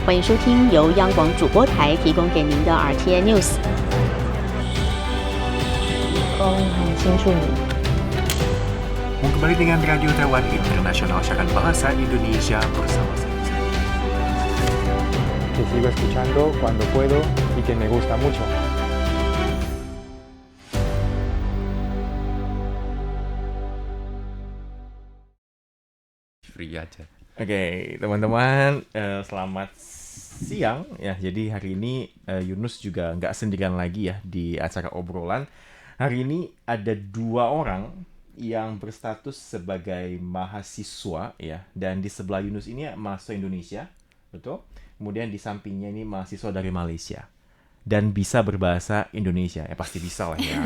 欢迎收听由央广主播台提供给您的 RTI News。很清楚你。 Kembali dengan Radio Taiwan Internasional, siaran bahasa Indonesia bersama saya. Que sigo escuchando cuando puedo y que me gusta mucho. Free aja. Oke, teman-teman, selamat siang ya. Jadi hari ini Yunus juga nggak sendirian lagi ya di acara obrolan. Hari ini ada 2 orang yang berstatus sebagai mahasiswa ya, dan di sebelah Yunus ini mahasiswa Indonesia, betul? Kemudian di sampingnya ini mahasiswa dari Malaysia dan bisa berbahasa Indonesia. Ya pasti bisa lah ya.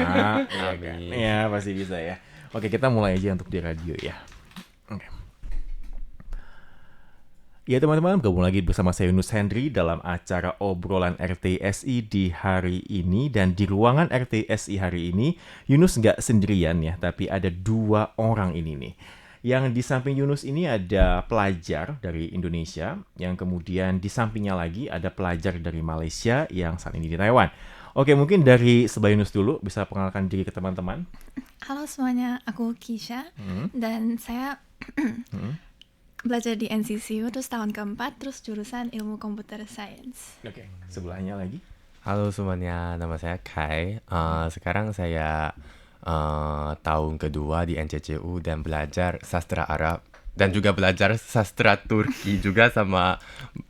Ya kan? Ya pasti bisa ya. Oke, kita mulai aja untuk di radio ya. Oke. Ya teman-teman, bergabung lagi bersama saya Yunus Hendry dalam acara obrolan RTSI di hari ini. Dan di ruangan RTSI hari ini, Yunus nggak sendirian ya, tapi ada 2 orang ini nih. Yang di samping Yunus ini ada pelajar dari Indonesia, yang kemudian di sampingnya lagi ada pelajar dari Malaysia yang saat ini di Taiwan. Oke, mungkin dari sebelah Yunus dulu, bisa perkenalkan diri ke teman-teman. Halo semuanya, aku Kisha dan saya belajar di NCCU terus tahun keempat, terus jurusan ilmu komputer science. Oke, sebelahnya lagi. Halo semuanya, nama saya Kai. Sekarang saya tahun kedua di NCCU dan belajar sastra Arab dan juga belajar sastra Turki juga sama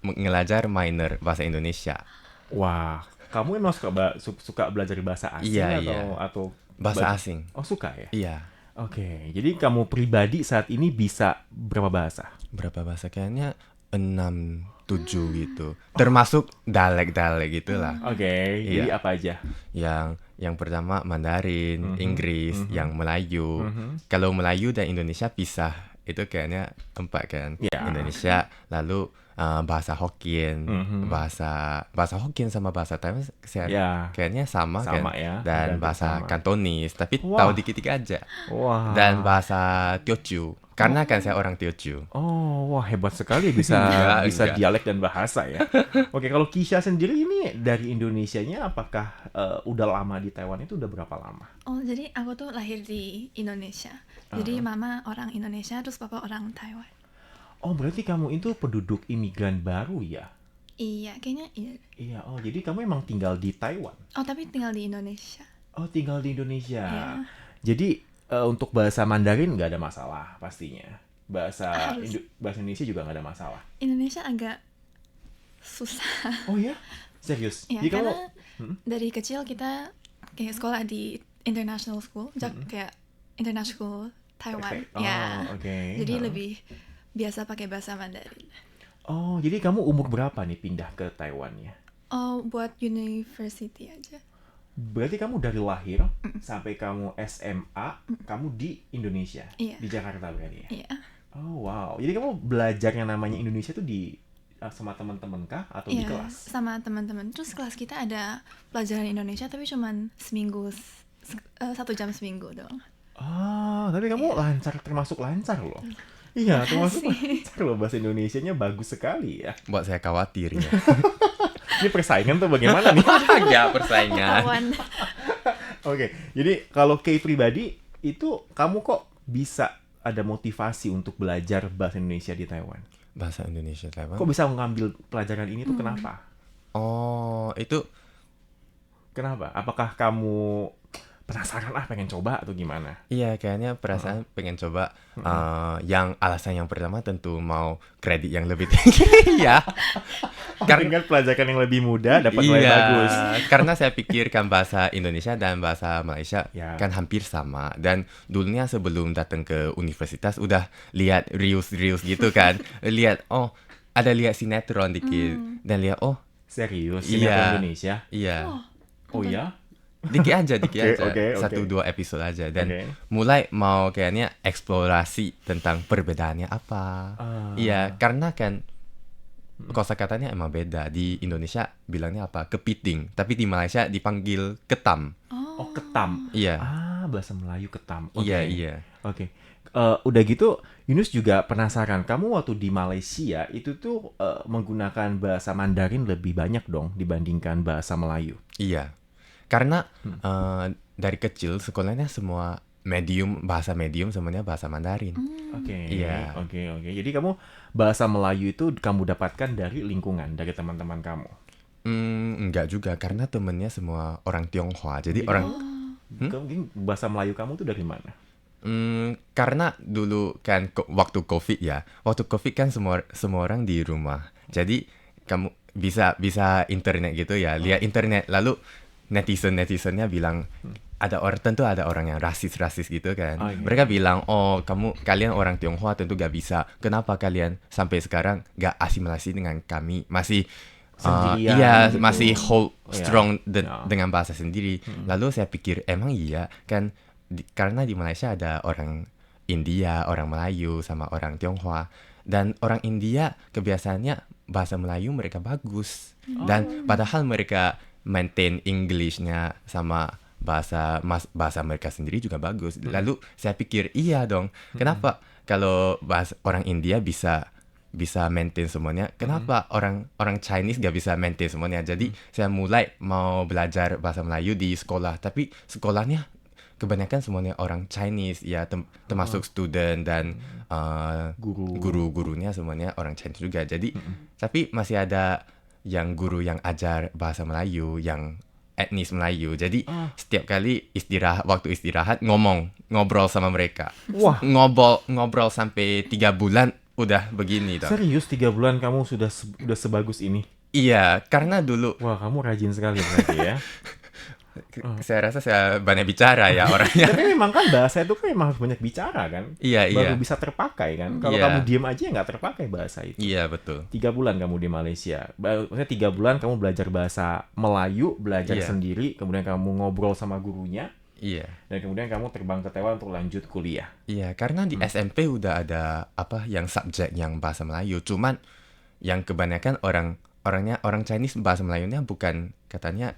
ngelajar minor bahasa Indonesia. Wah, kamu emang suka belajar bahasa asing atau bahasa asing? Oh, suka ya? Iya. Oke, jadi kamu pribadi saat ini bisa berapa bahasa? Berapa bahasa? Kayaknya 6, 7 gitu. Termasuk dalek-dalek gitulah. Oke, jadi apa aja? Yang pertama Mandarin, Inggris, yang Melayu. Kalau Melayu dan Indonesia pisah, itu kayaknya 4 kan. Yeah. Indonesia, lalu bahasa Hokkien, bahasa Hokkien sama bahasa Taiwan kayaknya sama kan. Ya. Dan bahasa sama. Kantonis, tapi tahu dikit-dikit aja. Wah. Dan bahasa Teochew, karena kan saya orang Teochew. Oh, wah hebat sekali bisa Enggak. dialek dan bahasa ya. Oke, kalau Kisha sendiri ini dari Indonesianya apakah udah lama di Taiwan, itu udah berapa lama? Oh, jadi aku tuh lahir di Indonesia. Jadi mama orang Indonesia, terus papa orang Taiwan. Oh, berarti kamu itu penduduk imigran baru ya? Iya, kayaknya iya. Iya, oh jadi kamu emang tinggal di Taiwan? Oh, tapi tinggal di Indonesia. Oh, tinggal di Indonesia. Iya. Jadi untuk bahasa Mandarin nggak ada masalah pastinya. Bahasa Harus. bahasa Indonesia juga nggak ada masalah. Indonesia agak susah. Oh ya? Serius? Ya, Jadi karena dari kecil kita kayak sekolah di international school, kayak international Taiwan. Oh, Ya. oke. Jadi lebih biasa pakai bahasa Mandarin. Oh, jadi kamu umur berapa nih pindah ke Taiwan ya? Oh, buat university aja. Berarti kamu dari lahir sampai kamu SMA, kamu di Indonesia? Iya. Di Jakarta berarti ya? Iya. Oh, wow. Jadi kamu belajar yang namanya Indonesia tuh di sama teman-teman kah atau di Iya, kelas? sama teman-teman. Terus kelas kita ada pelajaran Indonesia tapi cuman seminggu, 1 jam seminggu doang. Oh, tapi kamu termasuk lancar loh. Iya, termasuk lancar loh, bahasa Indonesianya bagus sekali ya. Buat saya khawatir ya. Ini persaingan tuh bagaimana nih? Ya, persaingan. Kawan. Oke, jadi kalau Kay pribadi itu kamu kok bisa ada motivasi untuk belajar bahasa Indonesia di Taiwan? Bahasa Indonesia Taiwan. Kok bisa mengambil pelajaran ini tuh kenapa? Oh, itu Kenapa? Apakah kamu penasaran pengen coba atau gimana? iya kayaknya perasaan pengen coba. Yang alasan yang pertama tentu mau kredit yang lebih tinggi ya. Karena pelajaran yang lebih mudah dapat nilai bagus. Karena saya pikirkan bahasa Indonesia dan bahasa Malaysia Ya. kan hampir sama. Dan dulunya sebelum datang ke universitas udah lihat reels gitu kan. Lihat lihat sinetron dikit dan lihat Serius? Iya. Sinetron Indonesia? iya. Oh ya? Dikit aja Oke. 1-2 episode aja dan Oke. mulai mau kayaknya eksplorasi tentang perbedaannya apa. Iya, karena kan kosakatanya emang beda. Di Indonesia bilangnya apa? Kepiting, tapi di Malaysia dipanggil ketam. Oh, ketam. Iya. bahasa Melayu ketam. Oke. Iya. Oke. Udah gitu, Yunus juga penasaran. Kamu waktu di Malaysia itu tuh menggunakan bahasa Mandarin lebih banyak dong dibandingkan bahasa Melayu. Iya. Karena dari kecil sekolahnya semua bahasa medium semuanya bahasa Mandarin. Oke. Iya. Oke. Jadi kamu bahasa Melayu itu kamu dapatkan dari lingkungan, dari teman-teman kamu. Enggak juga, karena temennya semua orang Tionghoa. Jadi orang Mungkin bahasa Melayu kamu tuh dari mana? karena dulu kan waktu COVID ya. Waktu COVID kan semua orang di rumah. Jadi kamu bisa internet gitu ya. Lihat internet lalu netizennya bilang tentu ada orang yang rasis gitu kan. Oh, iya. Mereka bilang, kalian orang Tionghoa tentu gak bisa. Kenapa kalian sampai sekarang gak asimilasi dengan kami? Masih Sendirian gitu. masih hold Iya. strong Ya. dengan bahasa sendiri. Lalu saya pikir emang iya kan karena di Malaysia ada orang India, orang Melayu sama orang Tionghoa. Dan orang India kebiasaannya bahasa Melayu mereka bagus. Dan padahal mereka maintain English-nya sama bahasa mereka sendiri juga bagus. Lalu saya pikir iya dong. Kenapa kalau orang India bisa maintain semuanya, kenapa orang Chinese gak bisa maintain semuanya? Jadi saya mulai mau belajar bahasa Melayu di sekolah, tapi sekolahnya kebanyakan semuanya orang Chinese ya, termasuk student dan guru-gurunya semuanya orang Chinese juga. Jadi tapi masih ada yang guru yang ajar bahasa Melayu yang etnis Melayu. Jadi setiap kali waktu istirahat ngobrol sama mereka. Wah. Ngobrol sampai 3 bulan udah begini toh. Serius 3 bulan kamu sudah sebagus ini? Iya, karena dulu Wah, kamu rajin sekali berarti ya. saya rasa saya banyak bicara ya orangnya. Tapi memang kan bahasa itu kan memang harus banyak bicara kan? Iya. Baru bisa terpakai kan? Kalau Iya. kamu diem aja nggak terpakai bahasa itu. Iya, betul. 3 bulan kamu di Malaysia. Maksudnya 3 bulan kamu belajar bahasa Melayu, belajar Iya. sendiri, kemudian kamu ngobrol sama gurunya, Iya. dan kemudian kamu terbang ke Taiwan untuk lanjut kuliah. Iya, karena di SMP udah ada yang subjek yang bahasa Melayu. Cuman yang kebanyakan orang Chinese bahasa Melayunya bukan katanya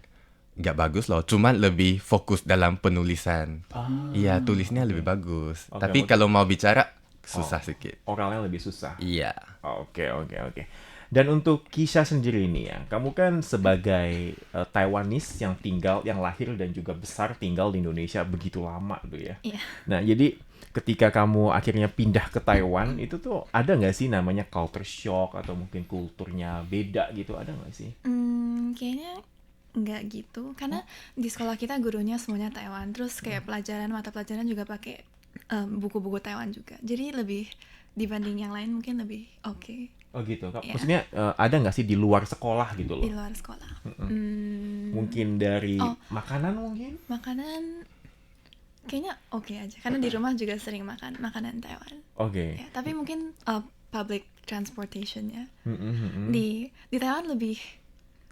nggak bagus loh, cuman lebih fokus dalam penulisan. Iya, tulisnya lebih bagus. Oke, Tapi oke. kalau mau bicara susah sedikit. Oralnya lebih susah. Iya. Oke. Dan untuk Kisha sendiri ini ya, kamu kan sebagai Taiwanese yang lahir dan juga besar tinggal di Indonesia begitu lama tuh ya. Iya. Nah, jadi ketika kamu akhirnya pindah ke Taiwan, itu tuh ada nggak sih namanya culture shock atau mungkin kulturnya beda gitu, ada nggak sih? Kayaknya nggak gitu, karena di sekolah kita gurunya semuanya Taiwan, terus kayak mata pelajaran juga pakai buku-buku Taiwan juga, jadi lebih dibanding yang lain mungkin lebih oke. Oh gitu. Iya. Maksudnya ada nggak sih di luar sekolah gitu Di loh? luar sekolah. Mungkin dari Oh. makanan mungkin? Makanan kayaknya oke aja, karena di rumah juga sering makan makanan Taiwan. Oke. Ya, tapi mungkin public transportation-nya Mm-mm. di Taiwan lebih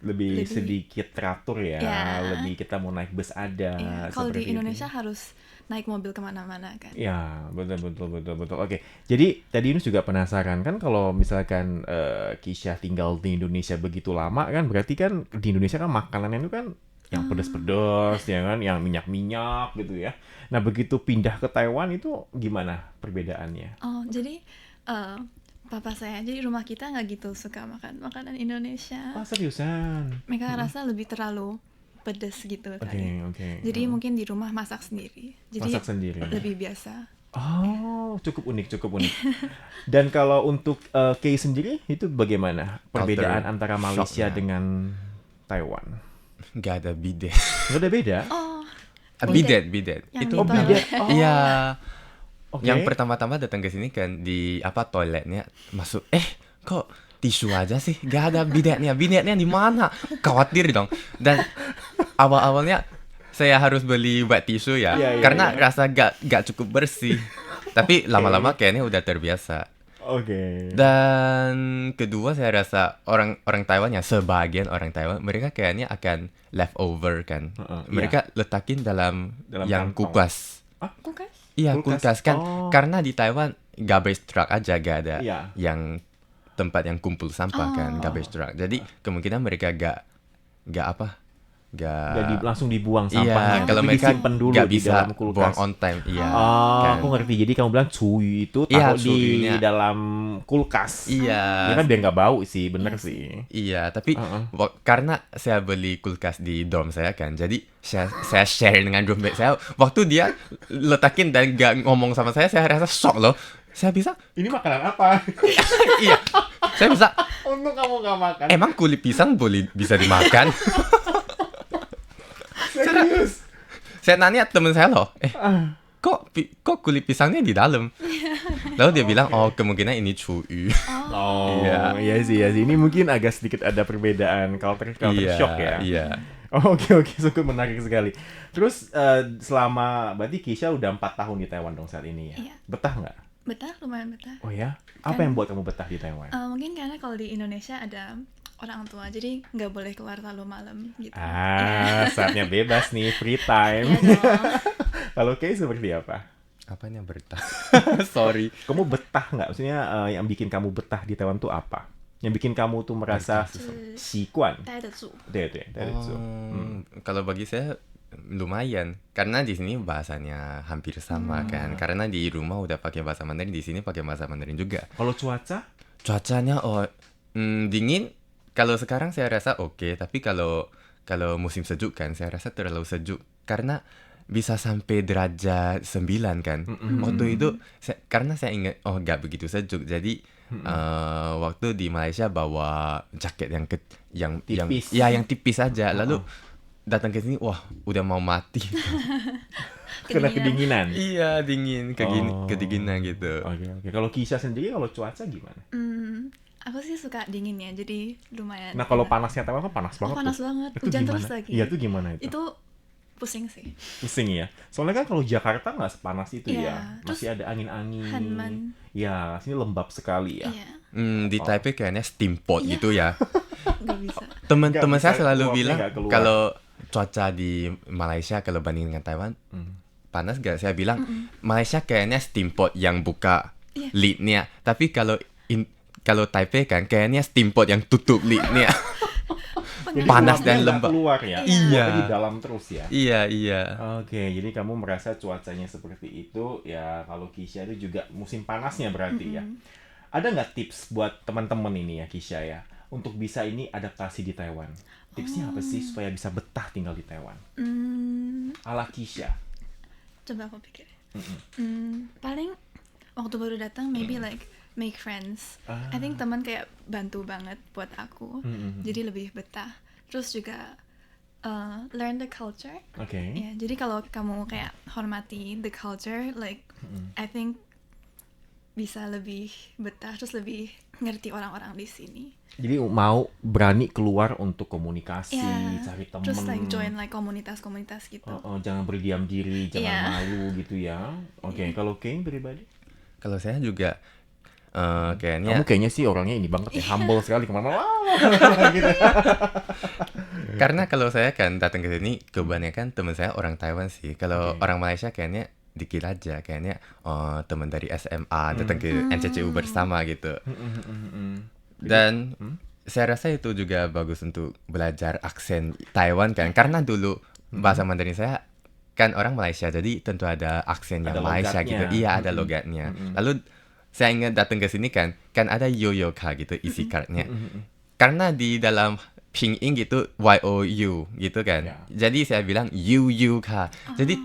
Lebih sedikit teratur ya, Ya. lebih kita mau naik bus ada. ya, kalau seperti di Indonesia itu. harus naik mobil kemana-mana kan. Ya, betul. Oke, jadi tadi Yunus juga penasaran kan kalau misalkan Kisha tinggal di Indonesia begitu lama kan, berarti kan di Indonesia kan makanannya itu kan yang pedas-pedas ya kan, yang minyak-minyak gitu ya. Nah, begitu pindah ke Taiwan itu gimana perbedaannya? Oh, jadi papa saya, jadi rumah kita nggak gitu suka makan makanan Indonesia. Oh, seriusan? Mereka rasa lebih terlalu pedas gitu kali. Oke. Jadi mungkin di rumah masak sendiri. Jadi Masak sendiri. lebih biasa. Oh, cukup unik. Dan kalau untuk Kay sendiri itu bagaimana perbedaan Culture antara Malaysia shocknya. dengan Taiwan? Nggak ada bidet. Nggak ada beda? Oh, Bidet. Yang Itu di toilet. Oh. Iya. Oke. Yang pertama-tama datang ke sini kan di toiletnya masuk kok tisu aja sih, gak ada bidetnya di mana? Khawatir dong. Dan awalnya saya harus beli wet tisu ya, Iya, karena iya. rasa gak cukup bersih. Tapi lama-lama kayaknya udah terbiasa. Oke. Dan kedua saya rasa orang Taiwan ya, sebagian orang Taiwan mereka kayaknya akan leftover kan. Mereka letakin dalam yang kantong. kulkas. Kulkas? Iya, Kulkas. kulkas kan. Oh. Karena di Taiwan garbage truck aja gak ada Iya. yang tempat yang kumpul sampah kan, garbage truck. Jadi kemungkinan mereka gak nggak langsung dibuang iya, sampahnya. kalau Tapi mereka disimpan dulu nggak di bisa dalam kulkas. buang on time, iya. Oh, kan. aku ngerti. Jadi kamu bilang cuy itu Iya, taruh di cuyunya. dalam kulkas. Iya. Ya kan biar nggak bau sih, bener sih. Iya, tapi karena saya beli kulkas di dorm saya kan, jadi saya share dengan roommate saya. Waktu dia letakin dan nggak ngomong sama saya rasa shock loh. Saya bisa, Ini makanan apa? iya, saya bisa. Untung kamu nggak makan. Emang kulit pisang bisa dimakan? Serius? Saya nanya temen saya loh, kok kulit pisangnya di dalam? Lalu dia bilang, oh kemungkinan ini cuy. Oh, Iya. iya sih. Ini mungkin agak sedikit ada perbedaan culture shock ya. Iya. Oh, oke, sungguh menarik sekali. Terus berarti Kisha udah 4 tahun di Taiwan dong saat ini ya? Iya. Betah nggak? Betah, lumayan betah. Oh ya? Apa yang buat kamu betah di Taiwan? Mungkin karena kalau di Indonesia ada orang tua, jadi nggak boleh keluar terlalu malam gitu. Saatnya bebas nih, free time. Iya dong. Kalau Kay seperti apa? Apanya betah? Sorry. Kamu betah nggak? Maksudnya yang bikin kamu betah di Taiwan tuh apa? Yang bikin kamu tuh merasa sikuan? 待得住。对，itu. Kalau bagi saya lumayan, karena di sini bahasanya hampir sama kan. Karena di rumah udah pakai bahasa Mandarin, di sini pakai bahasa Mandarin juga. Kalau cuaca? Cuacanya dingin. Kalau sekarang saya rasa oke, tapi kalau musim sejuk kan saya rasa terlalu sejuk karena bisa sampai derajat 9 kan. Waktu itu karena saya ingat nggak begitu sejuk, jadi waktu di Malaysia bawa jaket yang Tipis. yang tipis aja, lalu datang ke sini wah udah mau mati. Kena kedinginan. Iya, dingin, kedinginan gitu. Oke. Kalau Kisha sendiri, kalau cuaca gimana? Aku sih suka dingin ya, jadi lumayan. Nah, kalau panasnya Taiwan kan panas banget panas tuh. banget. Itu Hujan gimana? terus lagi. Iya, itu gimana itu? Itu pusing sih. Pusing ya. Soalnya kan kalau Jakarta nggak sepanas itu Iya, ya. Masih ada angin-angin. Hanman. Ya, sini lembab sekali ya. Iya, Di Taipei kayaknya steampot gitu ya. nggak bisa. Teman-teman Nggak saya bisa, selalu uapnya bilang nggak keluar. kalau cuaca di Malaysia kalau banding dengan Taiwan panas gak? Saya bilang Malaysia kayaknya steampot yang buka Iya. lidnya, tapi kalau Taipei kan kayaknya steampot yang tutup lidnya. Jadi Panas uapnya dan nggak lembab. keluar ya. Iya. Uapnya di dalam terus ya. Iya. Oke, jadi kamu merasa cuacanya seperti itu ya. Kalau Kisha itu juga musim panasnya berarti ya. Ada nggak tips buat teman-teman ini ya Kisha ya, untuk bisa ini adaptasi di Taiwan? Tipsnya apa sih supaya bisa betah tinggal di Taiwan? Ala Kisha. Coba aku pikir. Paling waktu baru datang maybe like make friends. I think teman kayak bantu banget buat aku. Jadi lebih betah. Terus juga learn the culture. Oke. Ya, jadi kalau kamu kayak hormati the culture, like I think bisa lebih betah, terus lebih ngerti orang-orang di sini. Jadi mau berani keluar untuk komunikasi, Ya, cari teman. terus like join like komunitas-komunitas gitu. Jangan berdiam diri, jangan Iya. malu gitu ya. Oke, kalau Kay pribadi? Kalau saya juga kayaknya Kamu kayaknya sih orangnya ini banget ya, humble sekali kemana-mana. Gitu. karena kalau saya kan datang ke sini kebanyakan teman saya orang Taiwan sih. Kalau orang Malaysia kayaknya dikit aja, kayaknya teman dari SMA datang ke NCCU bersama gitu. Dan saya rasa itu juga bagus untuk belajar aksen Taiwan kan, karena dulu bahasa Mandarin saya kan orang Malaysia, jadi tentu ada aksen yang Ada Malaysia logatnya. gitu. Iya, ada logatnya. Lalu saya ingat datang ke sini kan ada yoyoka gitu isi cardnya. Karena di dalam pinyin gitu YOU gitu kan. Ya. Jadi saya bilang yuka. Jadi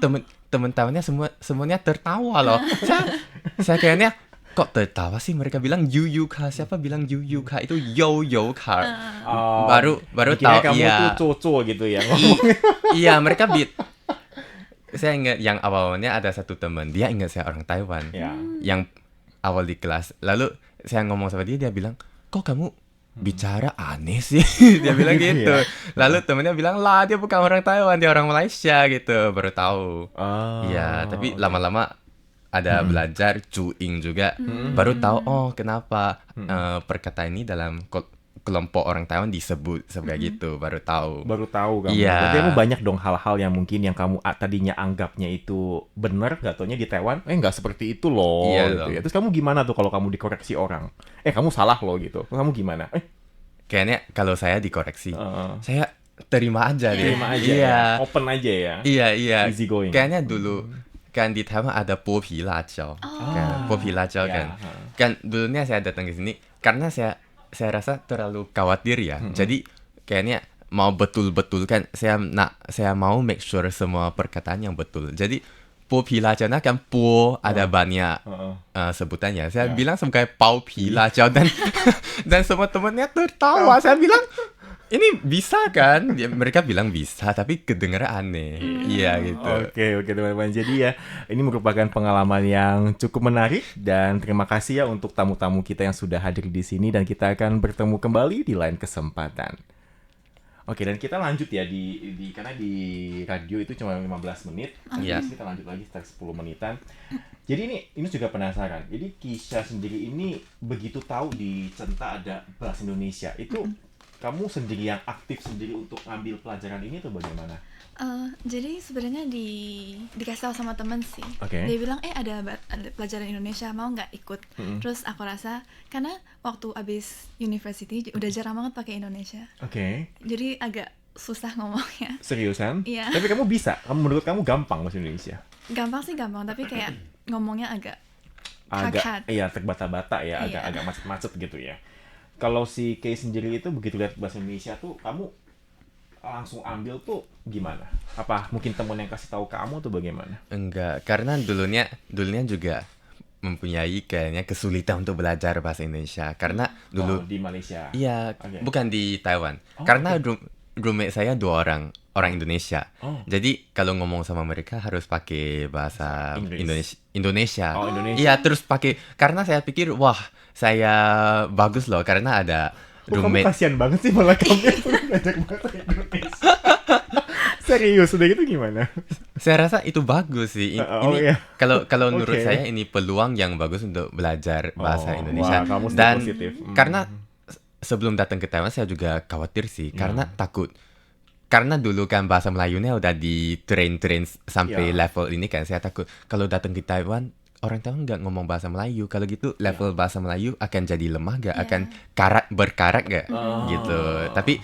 teman Taiwannya semuanya tertawa loh. saya kayaknya kok tertawa sih, mereka bilang yuka. Siapa bilang yuka? Itu yoyoka. Baru Dikira tahu kamu iya. tuh coco gitu ya. Iya, mereka saya ingat yang awalnya ada satu teman, dia ingat saya orang Taiwan. Ya. Yang awal di kelas. Lalu saya ngomong sama dia bilang, "Kok kamu bicara aneh sih?" Dia bilang gitu. Iya. Lalu temennya bilang, "Lah, dia bukan orang Taiwan, dia orang Malaysia," gitu. Baru tahu. Oh, Iya, tapi lama-lama ada belajar cuing juga. Baru tahu kenapa perkataan ini dalam kelompok orang Taiwan disebut sebagai gitu. Baru tahu. baru tahu kamu. Iya. Berarti kamu banyak dong hal-hal yang mungkin yang kamu tadinya anggapnya itu benar, gak taunya di Taiwan, nggak seperti itu loh. Iya gitu dong. ya. Terus kamu gimana tuh kalau kamu dikoreksi orang? Kamu salah loh gitu. Terus kamu gimana? Kayaknya kalau saya dikoreksi, saya terima aja deh. Terima aja Iya. ya. Open aja ya. Iya. Easy going. Kayaknya dulu kan di Taiwan ada popi lajau. Kan, popi lajau Ya, kan. Kan dulunya saya datang ke sini karena saya rasa terlalu khawatir ya. Jadi kayaknya mau betul-betul kan saya mau make sure semua perkataan yang betul. Jadi popi lajau kan ada banyak sebutannya. Saya bilang sebagai pau pi lajau dan semua temannya tertawa. Saya bilang ini bisa kan? Mereka bilang bisa, tapi kedengaran aneh. Iya gitu. Oke teman-teman. Jadi ya, ini merupakan pengalaman yang cukup menarik dan terima kasih ya untuk tamu-tamu kita yang sudah hadir di sini dan kita akan bertemu kembali di lain kesempatan. Oke, dan kita lanjut ya di karena di radio itu cuma 15 menit. Iya. Jadi kita lanjut lagi sekitar 10 menitan. Jadi ini juga penasaran. Jadi Kisha sendiri ini begitu tahu di Centa ada bahasa Indonesia. Itu kamu sendiri yang aktif sendiri untuk ngambil pelajaran ini atau bagaimana? Jadi sebenarnya dikasih tahu sama temen sih. Oke. Dia bilang ada pelajaran Indonesia, mau nggak ikut? Terus aku rasa karena waktu abis university udah jarang banget pakai Indonesia. Oke. Jadi agak susah ngomongnya. Seriusan? Iya. Tapi kamu bisa? Menurut kamu gampang bahasa Indonesia? Gampang sih gampang, tapi kayak ngomongnya agak hard. Iya, terbata-bata ya, Iya. agak macet-macet gitu ya. Kalau si Kay sendiri itu begitu lihat bahasa Indonesia tuh kamu langsung ambil tuh gimana? Apa mungkin temen yang kasih tahu kamu tuh bagaimana? Enggak, karena dulunya juga mempunyai kayaknya kesulitan untuk belajar bahasa Indonesia karena dulu di Malaysia. iya Oke. bukan di Taiwan karena roommate saya 2 orang Indonesia. Jadi kalau ngomong sama mereka harus pakai bahasa Indonesia. Oh, Indonesia. Iya, terus pakai karena saya pikir wah, saya bagus loh karena ada Kamu roommate. kasihan banget sih malah kamu yang perlu belajar bahasa Indonesia. Serius, udah gitu gimana? Saya rasa itu bagus sih. Ini iya. kalau menurut Oke. saya ini peluang yang bagus untuk belajar bahasa Indonesia. Wah, kamu still Dan positif. karena sebelum datang ke Taiwan saya juga khawatir sih karena takut. Karena dulu kan bahasa Melayunya udah di train sampai level ini kan, saya takut kalau datang ke Taiwan orang Taiwan nggak ngomong bahasa Melayu. Kalau gitu level bahasa Melayu akan jadi lemah nggak? Akan berkarat nggak? Gitu. Tapi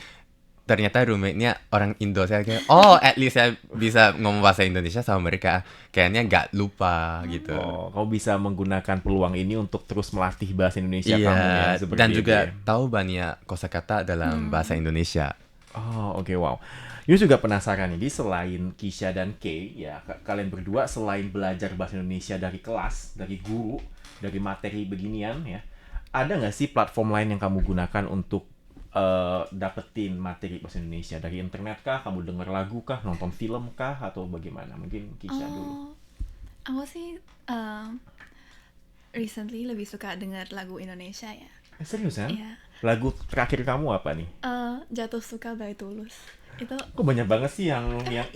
ternyata roommate-nya orang Indo. Saya kayak, at least saya bisa ngomong bahasa Indonesia sama mereka. Kayaknya nggak lupa gitu. Kau bisa menggunakan peluang ini untuk terus melatih bahasa Indonesia kamu ya. Iya, Seperti dan itu juga ya. tahu banyak kosakata dalam bahasa Indonesia. Oke, wow. Yus juga penasaran nih, selain Kisha dan Kay, ya kalian berdua selain belajar bahasa Indonesia dari kelas, dari guru, dari materi beginian ya, ada nggak sih platform lain yang kamu gunakan untuk dapetin materi bahasa Indonesia? Dari internet kah? Kamu denger lagu kah? Nonton film kah? Atau bagaimana? Mungkin Kisha dulu. Aku sih recently lebih suka dengar lagu Indonesia ya. Seriusan? Iya. Lagu terakhir kamu apa nih? Jatuh Suka by Tulus. Itu Kok banyak banget sih yang iya.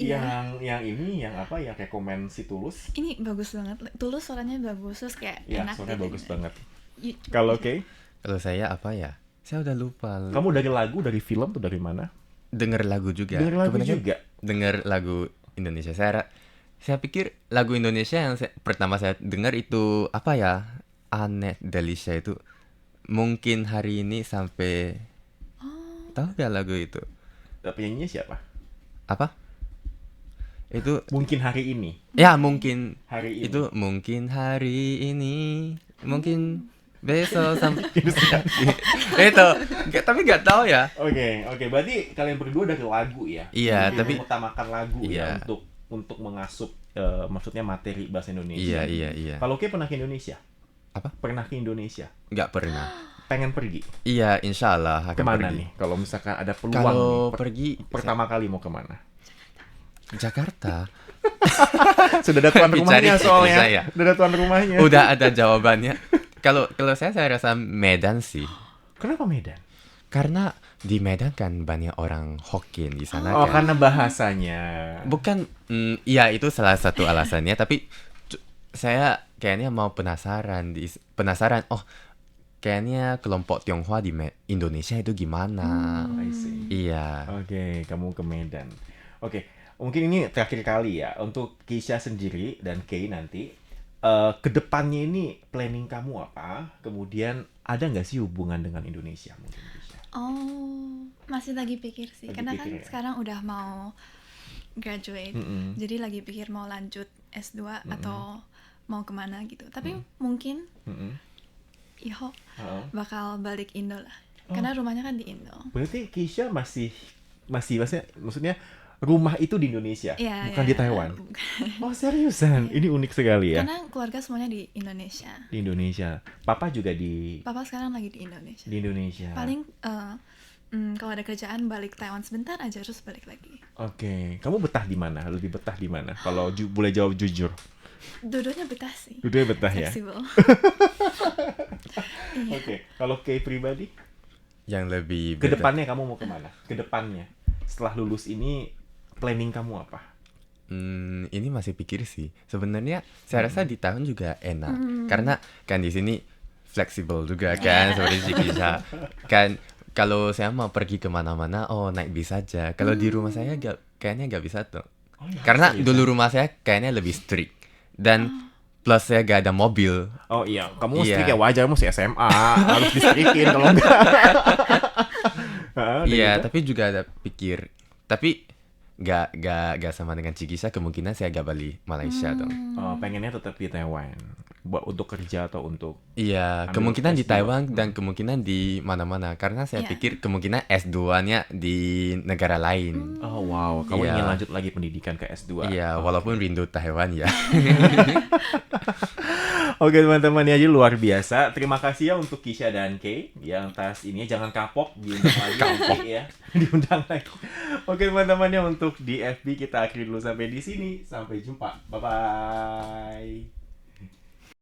yang rekomen si Tulus? ini bagus banget. Tulus suaranya bagus, terus kayak Iya, enak suaranya gitu bagus dengar. banget. Y- Kalau Kay, Kalau saya apa ya? Saya udah lupa. kamu dari lagu, dari film tuh dari mana? Denger lagu juga. Denger lagu Kebanyakan juga? Denger lagu Indonesia. Saya pikir lagu Indonesia yang pertama saya dengar itu apa ya? Anet Delisha itu. Mungkin hari ini sampai tahu gak lagu itu? Penyanyinya siapa? Apa? Itu Mungkin hari ini. ya mungkin Hari ini. itu mungkin hari ini, mungkin besok sampai itu. Tapi nggak tahu ya. Oke. Berarti kalian berdua dari lagu ya? Iya, Lebih tapi mengutamakan lagu ya Iya. untuk mengasup maksudnya materi bahasa Indonesia. iya. Kalau Kay pernah ke Indonesia? Apa? Pernah ke Indonesia? Nggak pernah. Pengen pergi? Iya, insya Allah akan Kemana pergi. nih? Kalau misalkan ada peluang Kalau nih, pergi pertama kali mau kemana? Jakarta. Sudah ada tuan rumahnya Dicari soalnya. saya. Sudah ada tuan rumahnya. Udah ada jawabannya. Kalau saya rasa Medan sih. Kenapa Medan? Karena di Medan kan banyak orang Hokkien di sana Oh, kan. karena bahasanya. Bukan, iya itu salah satu alasannya. Tapi saya kayaknya mau penasaran. Oh, kayaknya kelompok Tionghoa di Indonesia itu gimana? I see. Iya. Oke, kamu ke Medan. Oke, mungkin ini terakhir kali ya untuk Kisha sendiri dan Kay nanti. Kedepannya ini planning kamu apa? Kemudian ada nggak sih hubungan dengan Indonesia mungkin Kisha? Oh, masih lagi pikir sih. Lagi Karena pikir kan ya? sekarang udah mau graduate. Jadi lagi pikir mau lanjut S2 atau mau kemana gitu. Tapi mungkin Iho bakal balik Indo lah. Karena rumahnya kan di Indo. Berarti Kisha masih maksudnya rumah itu di Indonesia, Iya, bukan di iya. Taiwan. Bukan. Oh seriusan? Ini unik sekali ya. Karena keluarga semuanya di Indonesia. Di Indonesia. Papa juga di Papa sekarang lagi di Indonesia. Indonesia. Paling kalau ada kerjaan balik Taiwan sebentar aja terus balik lagi. Oke. Kamu betah di mana? Lebih betah di mana? Kalau boleh jawab jujur. Dua-duanya betah sih. Dua-duanya betah ya? Fleksibel. Oke. Kalau Kay pribadi, Yang lebih ke depannya kamu mau kemana? Ke depannya. Setelah lulus ini, planning kamu apa? Ini masih pikir sih. Sebenarnya saya rasa di Taiwan juga enak. Karena kan di sini fleksibel juga kan, seperti Cikisha. Kan kalau saya mau pergi kemana-mana, naik bis aja. Kalau di rumah saya kayaknya nggak bisa tuh. Oh, ya, Karena seriusan? dulu rumah saya kayaknya lebih strict. Dan plus saya gak ada mobil. Oh iya, kamu Iya. listrik ya wajar, masih SMA, harus listrikin kalau enggak. Iya, tapi juga ada pikir. Tapi gak sama dengan Cikisha, kemungkinan saya gak balik Malaysia dong. Pengennya tetap di Taiwan, buat untuk kerja atau untuk Iya, Ambil kemungkinan di S2. Taiwan dan kemungkinan di mana-mana. Karena saya Iya. pikir kemungkinan S2-nya di negara lain. oh wow, kamu Iya. ingin lanjut lagi pendidikan ke S2. Iya, walaupun rindu Taiwan ya. Oke teman-teman ya, jadi luar biasa. Terima kasih ya untuk Kisha dan Kay yang atas ini, jangan kapok diundang lagi kapok ya. Diundang lagi. Oke teman-teman ya, untuk di FB kita akhiri dulu sampai di sini. Sampai jumpa. Bye bye.